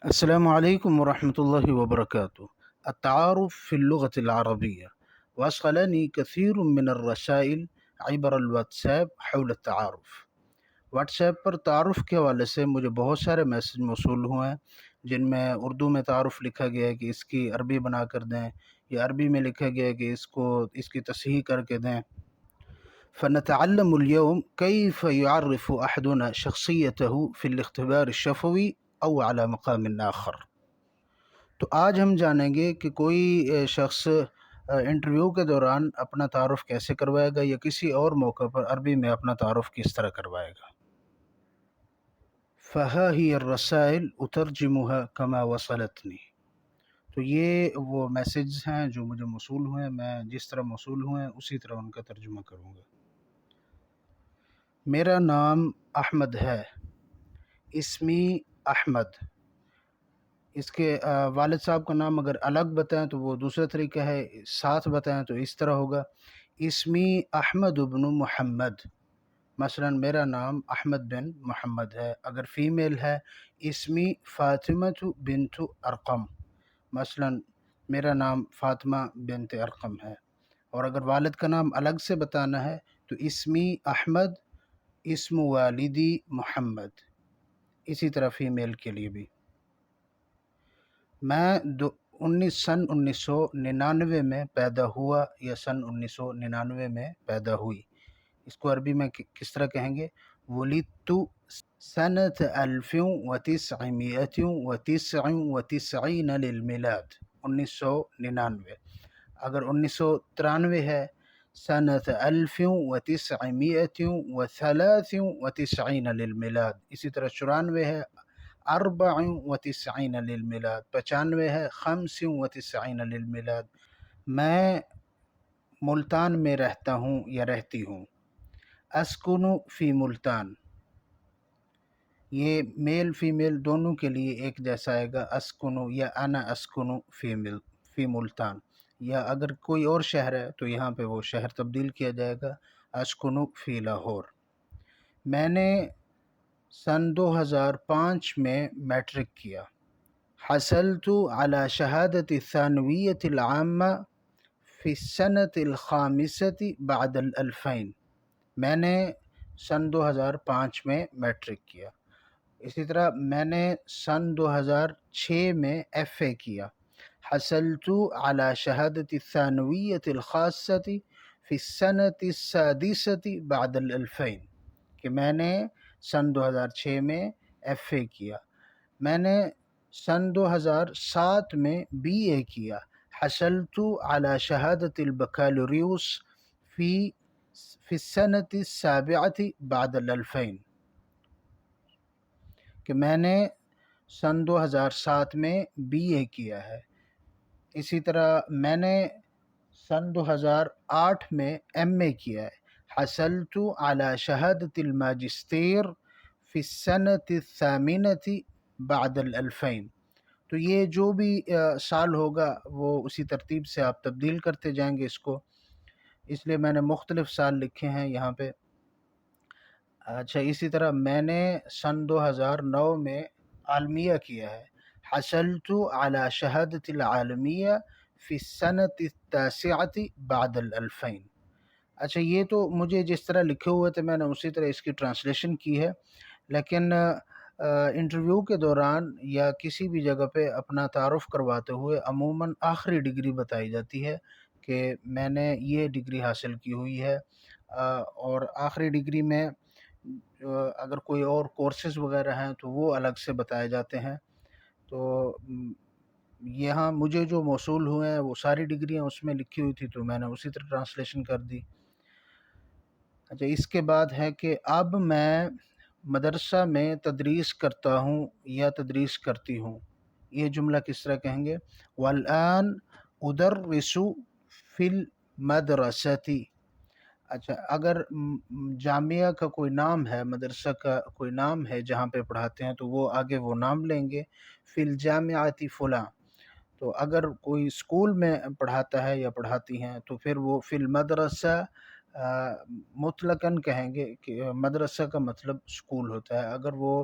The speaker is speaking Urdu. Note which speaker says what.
Speaker 1: السلام عليكم ورحمة الله وبركاته. التعارف في اللغة العربية. وصلني كثير من الرسائل عبر الواتساب حول التعارف. واٹس ایپ پر تعارف کے حوالے سے مجھے بہت سارے میسج موصول ہوئے ہیں، جن میں اردو میں تعارف لکھا گیا ہے کہ اس کی عربی بنا کر دیں، یا عربی میں لکھا گیا ہے کہ اس کی تصحیح کر کے دیں. فنتعلم اليوم كيف يعرف أحدنا شخصيته في الاختبار الشفوي أو على مقام آخر. تو آج ہم جانیں گے کہ کوئی شخص انٹرویو کے دوران اپنا تعارف کیسے کروائے گا، یا کسی اور موقع پر عربی میں اپنا تعارف کس طرح کروائے گا. فہا ہی الرسائل اترجمها كما وصلتنی. تو یہ وہ میسیجز ہیں جو مجھے موصول ہوئے ہیں، میں جس طرح موصول ہوئے ہیں اسی طرح ان کا ترجمہ کروں گا. میرا نام احمد ہے. اسمی احمد. اس کے والد صاحب کا نام اگر الگ بتائیں تو وہ دوسرا طریقہ ہے، ساتھ بتائیں تو اس طرح ہوگا. اسمی احمد بن محمد. مثلا میرا نام احمد بن محمد ہے. اگر فیمیل ہے، اسمی فاطمہ بنت ارقم. مثلا میرا نام فاطمہ بنت ارقم ہے. اور اگر والد کا نام الگ سے بتانا ہے تو اسمی احمد، اسم والدی محمد. اسی طرح فیمیل کے لیے بھی. میں سن 1999 میں پیدا ہوا یا سن 1999 میں پیدا ہوئی. اس کو عربی میں کس طرح کہیں گے؟ ولدت سنة 1999 للمیلاد. 1999. اگر 1993 ہے، سنة 1993 للمیلاد. اسی طرح 94 ہے، 94 للمیلاد. 95 ہے، 95 للمیلاد. میں ملتان میں رہتا ہوں یا رہتی ہوں. اسکن فی ملتان. یہ میل فیمیل دونوں کے لیے ایک جیسا آئے گا، اسکن یا انا اسکن فی ملتان. یا اگر کوئی اور شہر ہے تو یہاں پہ وہ شہر تبدیل کیا جائے گا، اسکن فی لاہور. میں نے سن 2005 میں میٹرک کیا. حصلت على شهادة الثانوية العامة في السنة الخامسة بعد 2000. میں نے سن 2005 میں میٹرک کیا. اسی طرح میں نے سن 2006 میں ایف اے کیا. حصلت على شهادة الثانوية الخاصة في السنة السادسة بعد 2000. کہ میں نے سن 2006 میں ایف اے کیا. میں نے سن 2007 میں بی اے کیا. حصلت على شهادة البكالوريوس في السنة السابعة بعد 2000. کہ میں نے سن 2007 میں بی اے کیا ہے. اسی طرح میں نے سن 2008 میں ایم اے کیا ہے. حصلت على شهادة الماجستير في السنة الثامنة بعد 2000. تو یہ جو بھی سال ہوگا وہ اسی ترتیب سے آپ تبدیل کرتے جائیں گے اس کو، اس لیے میں نے مختلف سال لکھے ہیں یہاں پہ. اچھا، اسی طرح میں نے سن 2009 میں عالمیہ کیا ہے. حصلت على شهادة العالمیہ في السنة التاسعة بعد 2000. اچھا، یہ تو مجھے جس طرح لکھے ہوئے تھے میں نے اسی طرح اس کی ٹرانسلیشن کی ہے، لیکن انٹرویو کے دوران یا کسی بھی جگہ پہ اپنا تعارف کرواتے ہوئے عموماً آخری ڈگری بتائی جاتی ہے کہ میں نے یہ ڈگری حاصل کی ہوئی ہے. اور آخری ڈگری میں اگر کوئی اور کورسز وغیرہ ہیں تو وہ الگ سے بتائے جاتے ہیں. تو یہاں مجھے جو موصول ہوئے ہیں وہ ساری ڈگریاں اس میں لکھی ہوئی تھی تو میں نے اسی طرح ٹرانسلیشن کر دی. اچھا، اس کے بعد ہے کہ اب میں مدرسہ میں تدریس کرتا ہوں یا تدریس کرتی ہوں. یہ جملہ کس طرح کہیں گے؟ والآن ادرس فی المدرسة. اچھا، اگر جامعہ کا کوئی نام ہے، مدرسہ کا کوئی نام ہے جہاں پہ پڑھاتے ہیں تو وہ آگے وہ نام لیں گے، فی الجامعۃ فلاں. تو اگر کوئی اسکول میں پڑھاتا ہے یا پڑھاتی ہیں تو پھر وہ فی المدرسہ مطلقاً کہیں گے کہ مدرسہ کا مطلب اسکول ہوتا ہے. اگر وہ